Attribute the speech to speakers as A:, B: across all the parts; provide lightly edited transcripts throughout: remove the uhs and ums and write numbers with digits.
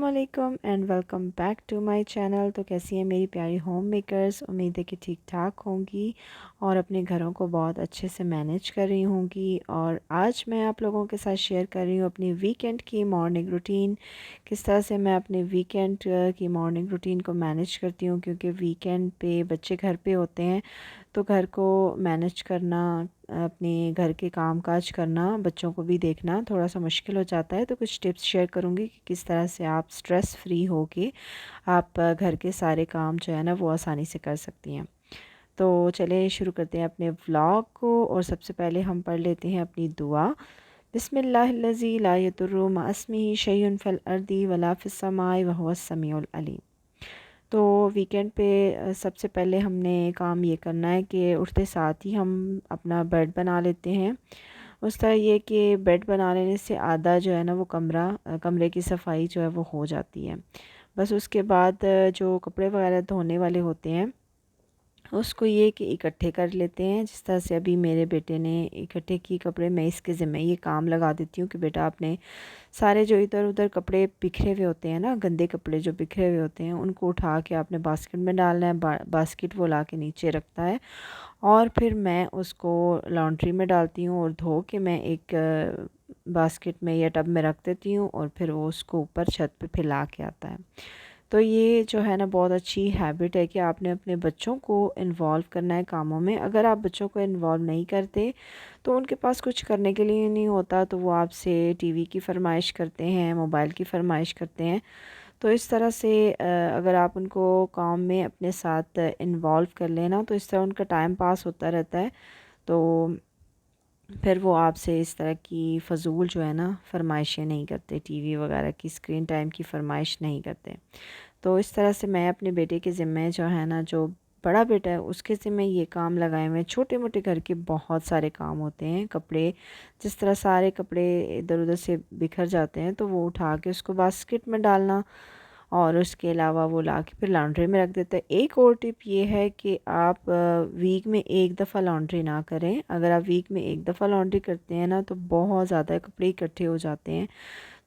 A: अस्सलामुअलैकुम and welcome back to my channel. तो कैसी हैं मेरी प्यारी होम मेकर्स। उम्मीद है कि ठीक ठाक होंगी और अपने घरों को बहुत अच्छे से मैनेज कर रही होंगी। और आज मैं आप लोगों के साथ शेयर कर रही हूँ अपनी वीकेंड की मॉर्निंग रूटीन। किस तरह से मैं अपने वीकेंड की मॉर्निंग रूटीन को मैनेज करती हूँ, क्योंकि वीकेंड पे बच्चे घर पे होते हैं तो घर को मैनेज करना, अपने घर के काम काज करना, बच्चों को भी देखना थोड़ा सा मुश्किल हो जाता है। तो कुछ टिप्स शेयर करूँगी कि किस तरह से आप स्ट्रेस फ्री हो के आप घर के सारे काम जो है ना वो आसानी से कर सकती हैं। तो चलिए शुरू करते हैं अपने व्लॉग को। और सबसे पहले हम पढ़ लेते हैं अपनी दुआ। बिस्मिल्लाहिल्लज़ी ला यदुर्रु मअ अस्मिही शैउन फिल अर्दी वला फिस समाई व हुवस समीउल अलीम। तो वीकेंड पे सबसे पहले हमने काम ये करना है कि उठते साथ ही हम अपना बेड बना लेते हैं। उस तरह ये कि बेड बना लेने से आधा जो है ना वो कमरे की सफाई जो है वो हो जाती है। बस उसके बाद जो कपड़े वगैरह धोने वाले होते हैं उसको ये कि इकट्ठे कर लेते हैं। जिस तरह से अभी मेरे बेटे ने इकट्ठे किए कपड़े, मैं इसके ज़िम्मे ये काम लगा देती हूँ कि बेटा आपने सारे जो इधर उधर कपड़े बिखरे हुए होते हैं ना, गंदे कपड़े जो बिखरे हुए होते हैं, उनको उठा के आपने बास्केट में डालना है। बास्केट वो ला के नीचे रखता है और फिर मैं उसको लॉन्ड्री में डालती हूँ और धो के मैं एक बास्केट में या टब में रख देती हूँ और फिर वो उसको ऊपर छत पे फैला के आता है। तो ये जो है ना बहुत अच्छी हैबिट है कि आपने अपने बच्चों को इन्वॉल्व करना है कामों में। अगर आप बच्चों को इन्वॉल्व नहीं करते तो उनके पास कुछ करने के लिए नहीं होता, तो वो आपसे टीवी की फरमाइश करते हैं, मोबाइल की फरमाइश करते हैं। तो इस तरह से अगर आप उनको काम में अपने साथ इन्वॉल्व कर लेना तो इस तरह उनका टाइम पास होता रहता है। तो फिर वो आपसे इस तरह की फ़जूल जो है ना फरमाइशें नहीं करते, टीवी वगैरह की स्क्रीन टाइम की फ़रमाइश नहीं करते। तो इस तरह से मैं अपने बेटे के ज़िम्मे जो है ना, जो बड़ा बेटा है उसके ज़िम्मे ये काम लगाए हुए हैं। छोटे मोटे घर के बहुत सारे काम होते हैं। कपड़े, जिस तरह सारे कपड़े इधर उधर से बिखर जाते हैं तो वो उठा के उसको बास्केट में डालना और उसके अलावा वो ला के फिर लॉन्ड्री में रख देता है। एक और टिप ये है कि आप वीक में एक दफ़ा लॉन्ड्री ना करें। अगर आप वीक में एक दफ़ा लॉन्ड्री करते हैं ना तो बहुत ज़्यादा कपड़े इकट्ठे हो जाते हैं।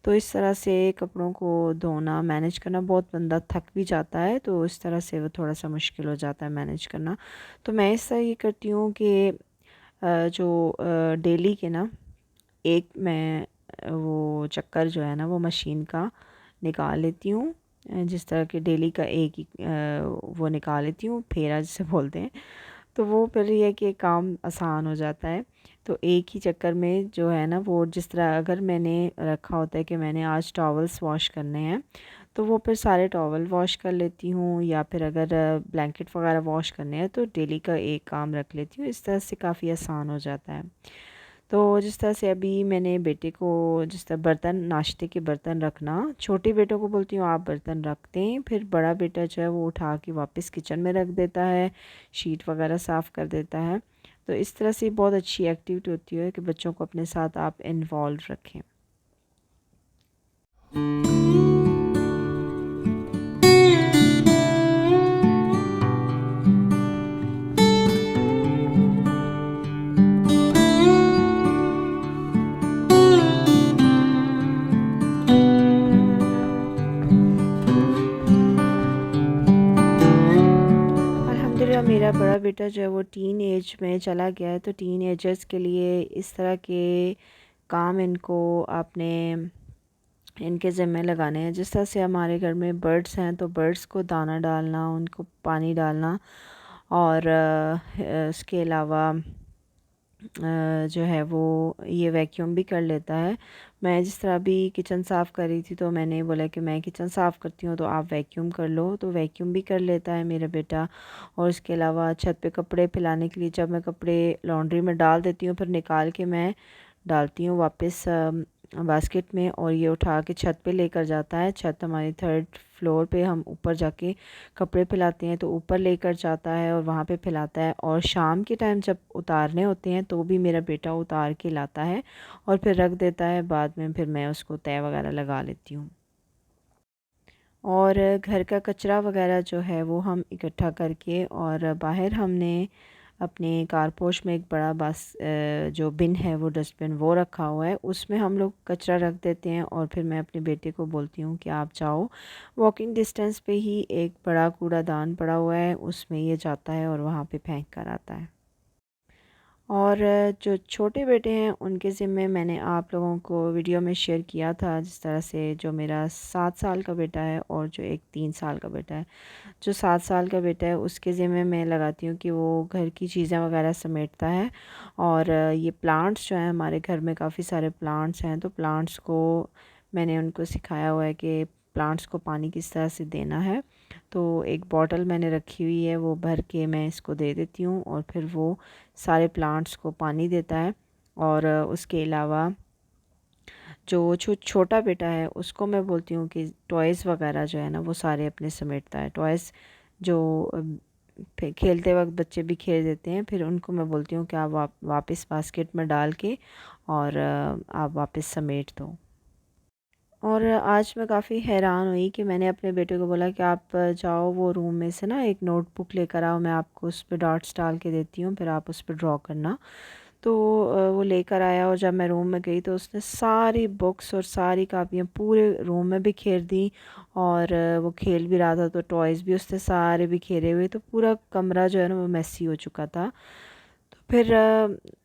A: तो इस तरह से कपड़ों को धोना, मैनेज करना, बहुत बंदा थक भी जाता है, तो इस तरह से वो थोड़ा सा मुश्किल हो जाता है मैनेज करना। तो मैं इस तरह ये करती हूँ कि जो डेली के ना एक मैं वो चक्कर जो है ना वो मशीन का निकाल लेती हूँ। जिस तरह के डेली का एक ही वो निकाल लेती हूँ, फेरा जिसे बोलते हैं। तो वो फिर ये है कि काम आसान हो जाता है। तो एक ही चक्कर में जो है ना वो, जिस तरह अगर मैंने रखा होता है कि मैंने आज टॉवल्स वॉश करने हैं तो वो फिर सारे टॉवल वॉश कर लेती हूँ, या फिर अगर ब्लैंकेट वगैरह वॉश करने हैं तो डेली का एक काम रख लेती हूँ। इस तरह से काफ़ी आसान हो जाता है। तो जिस तरह से अभी मैंने बेटे को, जिस तरह बर्तन, नाश्ते के बर्तन रखना, छोटे बेटों को बोलती हूँ आप बर्तन रख दें, फिर बड़ा बेटा जो है वो उठा के वापस किचन में रख देता है, शीट वगैरह साफ़ कर देता है। तो इस तरह से बहुत अच्छी एक्टिविटी होती है कि बच्चों को अपने साथ आप इन्वॉल्व रखें। अल्हम्दुलिल्लाह मेरा बड़ा बेटा जो है वो टीन एज में चला गया है। तो टीन एजर्स के लिए इस तरह के काम इनको आपने इनके ज़िम्मे लगाने हैं। जिस तरह से हमारे घर में बर्ड्स हैं तो बर्ड्स को दाना डालना, उनको पानी डालना, और इसके अलावा जो है वो ये वैक्यूम भी कर लेता है। मैं जिस तरह अभी किचन साफ़ कर रही थी तो मैंने बोला कि मैं किचन साफ़ करती हूँ तो आप वैक्यूम कर लो, तो वैक्यूम भी कर लेता है मेरा बेटा। और इसके अलावा छत पे कपड़े फैलाने के लिए जब मैं कपड़े लॉन्ड्री में डाल देती हूँ फिर निकाल के मैं डालती हूँ वापस बास्केट में, और ये उठा के छत पे लेकर जाता है। छत हमारी थर्ड फ्लोर पे, हम ऊपर जाके कपड़े फैलाते हैं तो ऊपर लेकर जाता है और वहाँ पे फैलाता है। और शाम के टाइम जब उतारने होते हैं तो भी मेरा बेटा उतार के लाता है और फिर रख देता है। बाद में फिर मैं उसको तय वगैरह लगा लेती हूँ। और घर का कचरा वगैरह जो है वो हम इकट्ठा करके, और बाहर हमने अपने कारपोश में एक बड़ा जो बिन है वो डस्टबिन वो रखा हुआ है, उसमें हम लोग कचरा रख देते हैं और फिर मैं अपने बेटे को बोलती हूँ कि आप जाओ, वॉकिंग डिस्टेंस पे ही एक बड़ा कूड़ादान पड़ा हुआ है, उसमें ये जाता है और वहाँ पे फेंक कर आता है। और जो छोटे बेटे हैं उनके ज़िम्मे मैंने आप लोगों को वीडियो में शेयर किया था, जिस तरह से जो मेरा 7 साल का बेटा है और जो एक 3 साल का बेटा है। जो 7 साल का बेटा है उसके ज़िम्मे मैं लगाती हूँ कि वो घर की चीज़ें वगैरह समेटता है। और ये प्लांट्स जो हैं, हमारे घर में काफ़ी सारे प्लांट्स हैं, तो प्लांट्स को मैंने उनको सिखाया हुआ है कि प्लांट्स को पानी किस तरह से देना है। तो एक बॉटल मैंने रखी हुई है, वो भर के मैं इसको दे देती हूँ और फिर वो सारे प्लांट्स को पानी देता है। और उसके अलावा जो छोटा बेटा है उसको मैं बोलती हूँ कि टॉयज़ वगैरह जो है ना वो सारे अपने समेटता है। टॉयज़ जो खेलते वक्त बच्चे भी खेल देते हैं, फिर उनको मैं बोलती हूँ कि आप वापस बास्केट में डाल के और आप वापस समेट दो। और आज मैं काफ़ी हैरान हुई कि मैंने अपने बेटे को बोला कि आप जाओ वो रूम में से ना एक नोटबुक लेकर आओ, मैं आपको उस पे डॉट्स डाल के देती हूँ, फिर आप उस पे ड्रॉ करना। तो वो लेकर आया और जब मैं रूम में गई तो उसने सारी बुक्स और सारी कापियाँ पूरे रूम में बिखेर दी। और वो खेल भी रहा था तो टॉयज़ भी उसने सारे बिखेरे हुए, तो पूरा कमरा जो है ना वो मैसी हो चुका था। तो फिर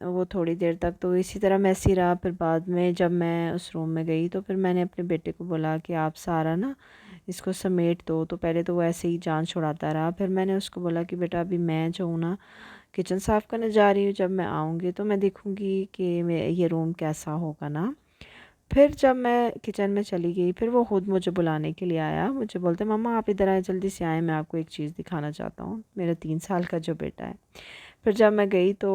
A: वो थोड़ी देर तक तो इसी तरह मैसी रहा। फिर बाद में जब मैं उस रूम में गई तो फिर मैंने अपने बेटे को बोला कि आप सारा ना इसको समेट दो। तो पहले तो वो ऐसे ही जान छुड़ाता रहा, फिर मैंने उसको बोला कि बेटा अभी मैं जो हूँ ना किचन साफ़ करने जा रही हूँ, जब मैं आऊँगी तो मैं देखूँगी कि ये रूम कैसा होगा ना। फिर जब मैं किचन में चली गई फिर वो खुद मुझे बुलाने के लिए आया, मुझे बोलते मम्मा आप इधर आए, जल्दी से आए, मैं आपको एक चीज़ दिखाना चाहता हूँ, मेरा 3 साल का जो बेटा है। फिर जब मैं गई तो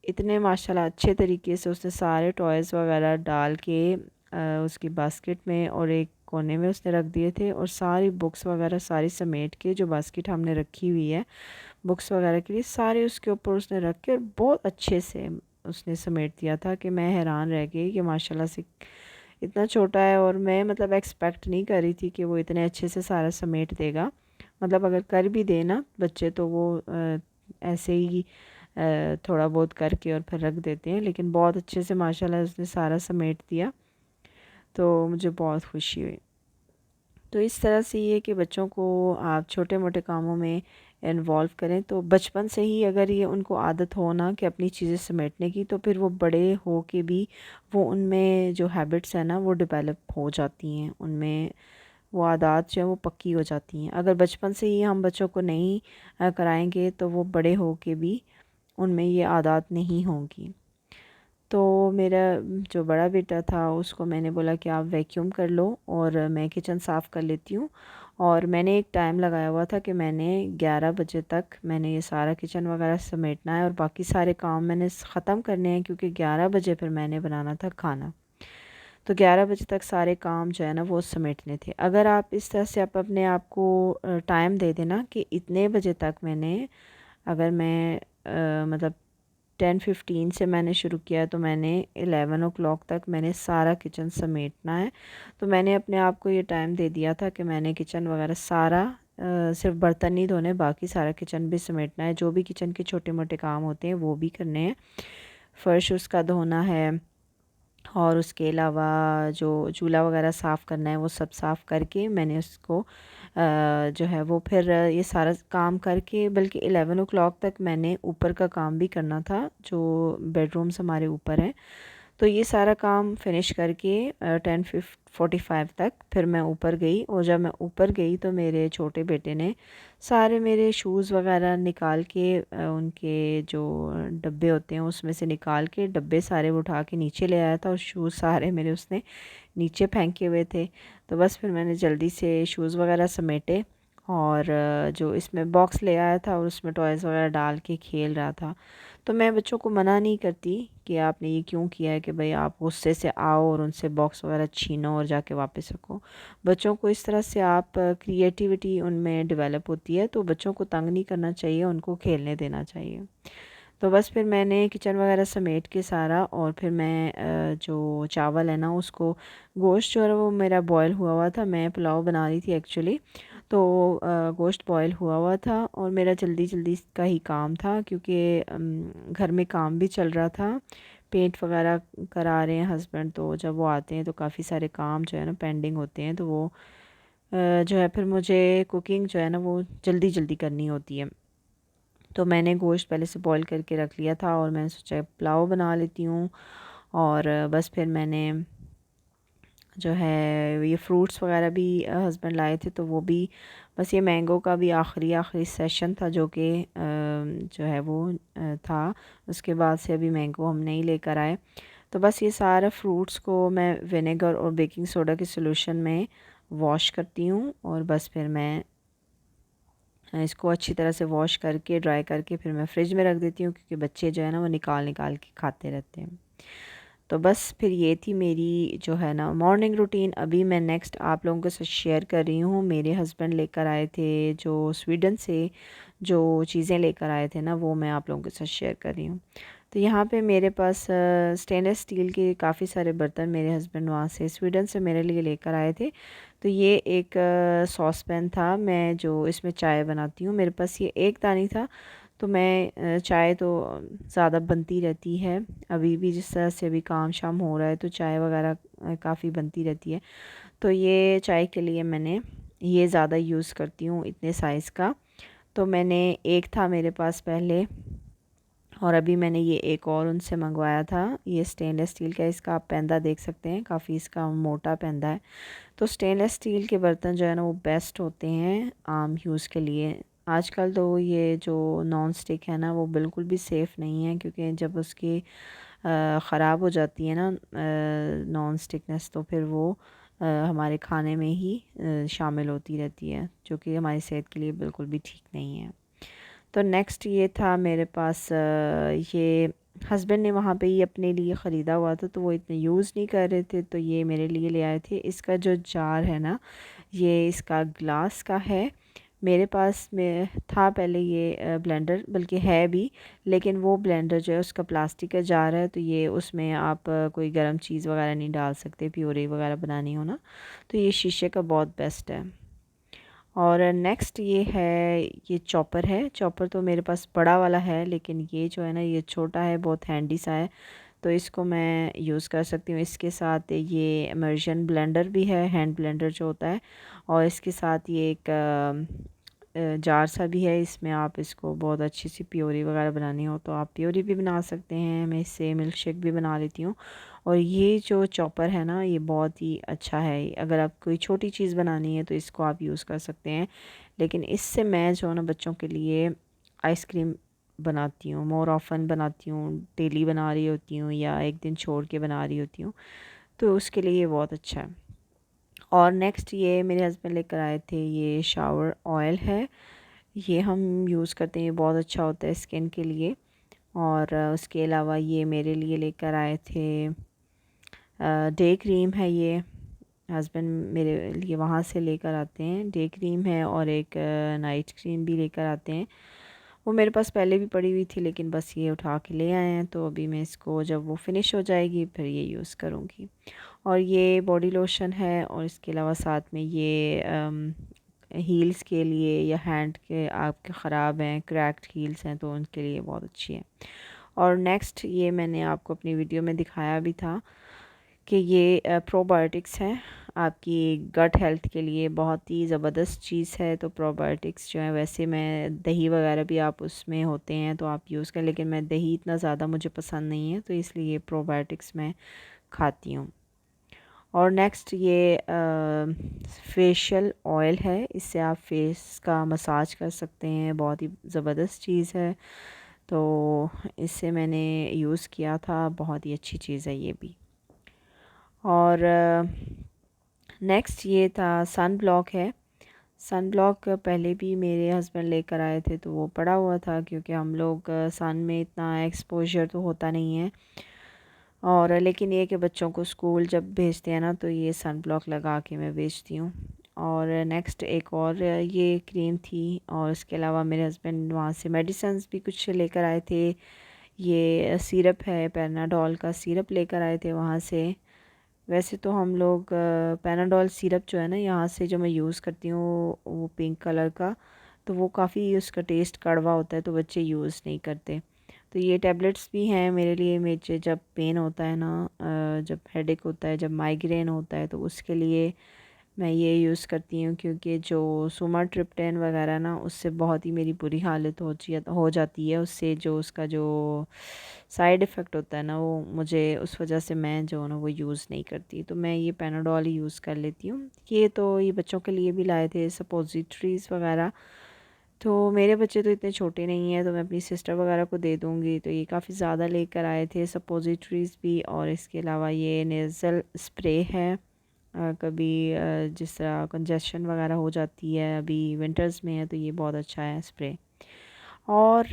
A: इतने माशाल्लाह अच्छे तरीके से उसने सारे टॉयज़ वगैरह डाल के उसकी बास्केट में और एक कोने में उसने रख दिए थे, और सारी बुक्स वगैरह सारी समेट के जो बास्केट हमने रखी हुई है बुक्स वगैरह के लिए सारे उसके ऊपर उसने रख के और बहुत अच्छे से उसने समेट दिया था कि मैं हैरान रह गई कि माशाल्लाह से इतना छोटा है। और मैं मतलब एक्सपेक्ट नहीं कर रही थी कि वो इतने अच्छे से सारा समेट देगा। मतलब अगर कर भी देना बच्चे तो वो ऐसे ही थोड़ा बहुत करके और फिर रख देते हैं, लेकिन बहुत अच्छे से माशाल्लाह उसने सारा समेट दिया, तो मुझे बहुत खुशी हुई। तो इस तरह से ये कि बच्चों को आप छोटे मोटे कामों में इन्वॉल्व करें, तो बचपन से ही अगर ये उनको आदत हो ना कि अपनी चीज़ें समेटने की, तो फिर वो बड़े हो के भी वो उनमें जो हैबिट्स हैं ना वो डेवलप हो जाती हैं, उनमें वो आदत जो है वो पक्की हो जाती हैं। अगर बचपन से ही हम बच्चों को नहीं कराएंगे तो वो बड़े हो के भी उनमें ये आदत नहीं होंगी। तो मेरा जो बड़ा बेटा था उसको मैंने बोला कि आप वैक्यूम कर लो और मैं किचन साफ़ कर लेती हूँ। और मैंने एक टाइम लगाया हुआ था कि मैंने 11 बजे तक मैंने ये सारा किचन वगैरह समेटना है और बाकी सारे काम मैंने ख़त्म करने हैं, क्योंकि 11 बजे फिर मैंने बनाना था खाना। तो 11 बजे तक सारे काम जो है ना वो समेटने थे। अगर आप इस तरह से आप अपने आप को टाइम दे देना कि इतने बजे तक मैंने, अगर मैं मतलब 10:15 से मैंने शुरू किया तो मैंने 11 ओ क्लॉक तक मैंने सारा किचन समेटना है। तो मैंने अपने आप को ये टाइम दे दिया था कि मैंने किचन वगैरह सारा सिर्फ बर्तन नहीं धोने, बाकी सारा किचन भी समेटना है, जो भी किचन के छोटे मोटे काम होते हैं वो भी करने हैं। फ़र्श उसका धोना है और उसके अलावा जो चूल्हा वगैरह साफ़ करना है वो सब साफ़ करके मैंने उसको जो है वो फिर ये सारा काम करके, बल्कि 11 ओ क्लॉक तक मैंने ऊपर का काम भी करना था, जो बेडरूम्स हमारे ऊपर हैं। तो ये सारा काम फिनिश करके 10:45 तक फिर मैं ऊपर गई। और जब मैं ऊपर गई तो मेरे छोटे बेटे ने सारे मेरे शूज़ वगैरह निकाल के उनके जो डब्बे होते हैं उसमें से निकाल के डब्बे सारे वो उठा के नीचे ले आया था, और शूज़ सारे मेरे उसने नीचे फेंके हुए थे। तो बस फिर मैंने जल्दी से शूज़ वगैरह समेटे और जो इसमें बॉक्स ले आया था और उसमें टॉयज़ वगैरह डाल के खेल रहा था। तो मैं बच्चों को मना नहीं करती कि आपने ये क्यों किया है कि भाई आप गुस्से से आओ और उनसे बॉक्स वगैरह छीनो और जाके वापस रखो। बच्चों को इस तरह से आप क्रिएटिविटी उनमें डेवलप होती है, तो बच्चों को तंग नहीं करना चाहिए, उनको खेलने देना चाहिए। तो बस फिर मैंने किचन वगैरह समेट के सारा, और फिर मैं जो चावल है ना उसको, गोश्त जो है वो मेरा बॉयल हुआ हुआ था, मैं पुलाव बना रही थी एक्चुअली। तो गोश्त बॉयल हुआ हुआ था और मेरा जल्दी जल्दी का ही काम था, क्योंकि घर में काम भी चल रहा था, पेंट वगैरह करा रहे हैं हस्बैंड। तो जब वो आते हैं तो काफ़ी सारे काम जो है ना पेंडिंग होते हैं, तो वो जो है फिर मुझे कुकिंग जो है ना वो जल्दी जल्दी करनी होती है। तो मैंने गोश्त पहले से बॉईल करके रख लिया था और मैंने सोचा पुलाव बना लेती हूँ। और बस फिर मैंने जो है ये फ्रूट्स वगैरह भी हस्बैंड लाए थे, तो वो भी बस ये मैंगो का भी आखिरी सेशन था जो कि जो है वो था। उसके बाद से अभी मैंगो हम नहीं लेकर आए। तो बस ये सारा फ्रूट्स को मैं विनेगर और बेकिंग सोडा के सॉल्यूशन में वॉश करती हूँ, और बस फिर मैं इसको अच्छी तरह से वॉश करके ड्राई करके फिर मैं फ्रिज में रख देती हूँ, क्योंकि बच्चे जो है ना वो निकाल निकाल के खाते रहते हैं। तो बस फिर ये थी मेरी जो है ना मॉर्निंग रूटीन। अभी मैं नेक्स्ट आप लोगों के साथ शेयर कर रही हूँ। मेरे हस्बैंड लेकर आए थे जो स्वीडन से जो चीज़ें लेकर आए थे ना, वो मैं आप लोगों के साथ शेयर कर रही हूँ। तो यहाँ पे मेरे पास स्टेनलेस स्टील के काफ़ी सारे बर्तन मेरे हस्बैंड वहाँ से स्वीडन से मेरे लिए लेकर आए थे। तो ये एक सॉस पैन था, मैं जो इसमें चाय बनाती हूँ, मेरे पास ये एक दानी था। तो मैं चाय तो ज़्यादा बनती रहती है, अभी भी जिस तरह से अभी काम शाम हो रहा है तो चाय वगैरह काफ़ी बनती रहती है। तो ये चाय के लिए मैंने ये ज़्यादा यूज़ करती हूँ इतने साइज़ का। तो मैंने एक था मेरे पास पहले, और अभी मैंने ये एक और उनसे मंगवाया था। ये स्टेनलेस स्टील का, इसका आप पैंदा देख सकते हैं, काफ़ी इसका मोटा पैंदा है। तो स्टेनलेस स्टील के बर्तन जो है ना वो बेस्ट होते हैं आम यूज़ के लिए। आजकल तो ये जो नॉन स्टिक है ना वो बिल्कुल भी सेफ़ नहीं है, क्योंकि जब उसकी ख़राब हो जाती है ना नॉन स्टिकनेस, तो फिर वो हमारे खाने में ही शामिल होती रहती है, जो कि हमारी सेहत के लिए बिल्कुल भी ठीक नहीं है। तो नेक्स्ट ये था मेरे पास ये हस्बैंड ने वहाँ पे ही अपने लिए ख़रीदा हुआ था, तो वो इतने यूज़ नहीं कर रहे थे, तो ये मेरे लिए ले आए थे। इसका जो जार है ना, ये इसका ग्लास का है। मेरे पास में था पहले ये ब्लेंडर, बल्कि है भी, लेकिन वो ब्लेंडर जो है उसका प्लास्टिक का जार है, तो ये उसमें आप कोई गर्म चीज़ वगैरह नहीं डाल सकते, प्यूरी वगैरह बनानी हो ना, तो ये शीशे का बहुत बेस्ट है। और नेक्स्ट ये है, ये चॉपर है। चॉपर तो मेरे पास बड़ा वाला है, लेकिन ये जो है ना ये छोटा है, बहुत हैंडी सा है, तो इसको मैं यूज़ कर सकती हूँ। इसके साथ ये इमर्शन ब्लेंडर भी है, हैंड ब्लेंडर जो होता है, और इसके साथ ये एक जार सा भी है। इसमें आप इसको बहुत अच्छी सी प्योरी वगैरह बनानी हो तो आप प्योरी भी बना सकते हैं। मैं इससे मिल्क शेक भी बना लेती हूँ। और ये जो चॉपर है ना ये बहुत ही अच्छा है, अगर आप कोई छोटी चीज़ बनानी है तो इसको आप यूज़ कर सकते हैं। लेकिन इससे मैं जो है ना बच्चों के लिए आइसक्रीम बनाती हूँ, मोर ऑफ़न बनाती हूँ, डेली बना रही होती हूँ या एक दिन छोड़ के बना रही होती हूँ, तो उसके लिए ये बहुत अच्छा है। और नेक्स्ट ये मेरे हस्बैंड लेकर आए थे, ये शावर ऑयल है, ये हम यूज़ करते हैं, ये बहुत अच्छा होता है स्किन के लिए। और उसके अलावा ये मेरे लिए लेकर आए थे डे क्रीम है, ये हस्बैंड मेरे लिए वहाँ से लेकर आते हैं। डे क्रीम है और एक नाइट क्रीम भी लेकर आते हैं। वो मेरे पास पहले भी पड़ी हुई थी, लेकिन बस ये उठा के ले आए हैं, तो अभी मैं इसको जब वो फिनिश हो जाएगी फिर ये यूज़ करूँगी। और ये बॉडी लोशन है, और इसके अलावा साथ में ये हील्स के लिए, या हैंड के आपके ख़राब हैं, क्रैक्ड हील्स हैं, तो उनके लिए बहुत अच्छी है। और नेक्स्ट ये मैंने आपको अपनी वीडियो में दिखाया भी था कि ये प्रोबायोटिक्स है, आपकी गट हेल्थ के लिए बहुत ही ज़बरदस्त चीज़ है। तो प्रोबायोटिक्स जो है, वैसे मैं दही वगैरह भी आप उसमें होते हैं तो आप यूज़ करें, लेकिन मैं दही इतना ज़्यादा मुझे पसंद नहीं है, तो इसलिए प्रोबायोटिक्स मैं खाती हूँ। और नेक्स्ट ये फेशियल ऑयल है, इससे आप फेस का मसाज कर सकते हैं, बहुत ही ज़बरदस्त चीज़ है। तो इससे मैंने यूज़ किया था, बहुत ही अच्छी चीज़ है ये भी। और नेक्स्ट ये था सन ब्लॉक है। सन ब्लॉक पहले भी मेरे हस्बैंड लेकर आए थे, तो वो पड़ा हुआ था, क्योंकि हम लोग सन में इतना एक्सपोजर तो होता नहीं है। और लेकिन ये कि बच्चों को स्कूल जब भेजते हैं ना, तो ये सन ब्लॉक लगा के मैं भेजती हूँ। और नेक्स्ट एक और ये क्रीम थी, और इसके अलावा मेरे हस्बैंड वहाँ से मेडिसिन्स भी कुछ लेकर आए थे। ये सिरप है, पैराडोल का सिरप लेकर आए थे वहाँ से। वैसे तो हम लोग पैनाडोल सिरप जो है ना यहाँ से जो मैं यूज़ करती हूँ वो पिंक कलर का, तो वो काफ़ी उसका टेस्ट कड़वा होता है, तो बच्चे यूज़ नहीं करते। तो ये टैबलेट्स भी हैं मेरे लिए, मुझे जब पेन होता है ना, जब हेडेक होता है, जब माइग्रेन होता है, तो उसके लिए मैं ये यूज़ करती हूँ। क्योंकि जो सुमाट्रिप्टेन वगैरह ना, उससे बहुत ही मेरी बुरी हालत हो जाती है। उससे जो उसका जो साइड इफ़ेक्ट होता है ना, वो मुझे उस वजह से मैं जो है ना वो यूज़ नहीं करती। तो मैं ये पैनाडोल ही यूज़ कर लेती हूँ। ये बच्चों के लिए भी लाए थे सपोजिटरीज़ वगैरह। तो मेरे बच्चे तो इतने छोटे नहीं हैं, तो मैं अपनी सिस्टर वगैरह को दे दूँगी। तो ये काफ़ी ज़्यादा लेकर आए थे सपोजिटरीज़ भी, और इसके अलावा ये नेज़ल स्प्रे है। कभी जिस तरह कंजेशन वगैरह हो जाती है, अभी विंटर्स में है, तो ये बहुत अच्छा है स्प्रे। और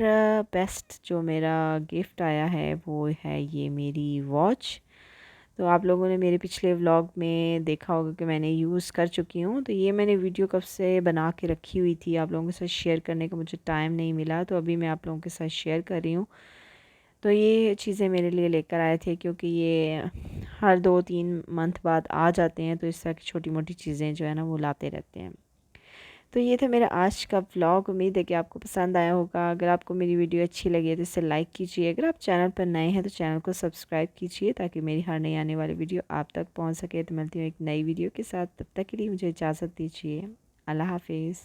A: बेस्ट जो मेरा गिफ्ट आया है वो है ये मेरी वॉच। तो आप लोगों ने मेरे पिछले व्लॉग में देखा होगा कि मैंने यूज़ कर चुकी हूँ। तो ये मैंने वीडियो कब से बना के रखी हुई थी, आप लोगों के साथ शेयर करने का मुझे टाइम नहीं मिला, तो अभी मैं आप लोगों के साथ शेयर कर रही हूँ। तो ये चीज़ें मेरे लिए लेकर आए थे, क्योंकि ये हर 2-3 मंथ बाद आ जाते हैं, तो इस तरह की छोटी मोटी चीज़ें जो है ना वो लाते रहते हैं। तो ये था मेरा आज का व्लॉग। उम्मीद है कि आपको पसंद आया होगा। अगर आपको मेरी वीडियो अच्छी लगी है तो इसे लाइक कीजिए। अगर आप चैनल पर नए हैं तो चैनल को सब्सक्राइब कीजिए, ताकि मेरी हर नई आने वाली वीडियो आप तक पहुंच सके। तो मिलती हूँ एक नई वीडियो के साथ, तब तक के लिए मुझे इजाज़त दीजिए। अल्लाह हाफिज़।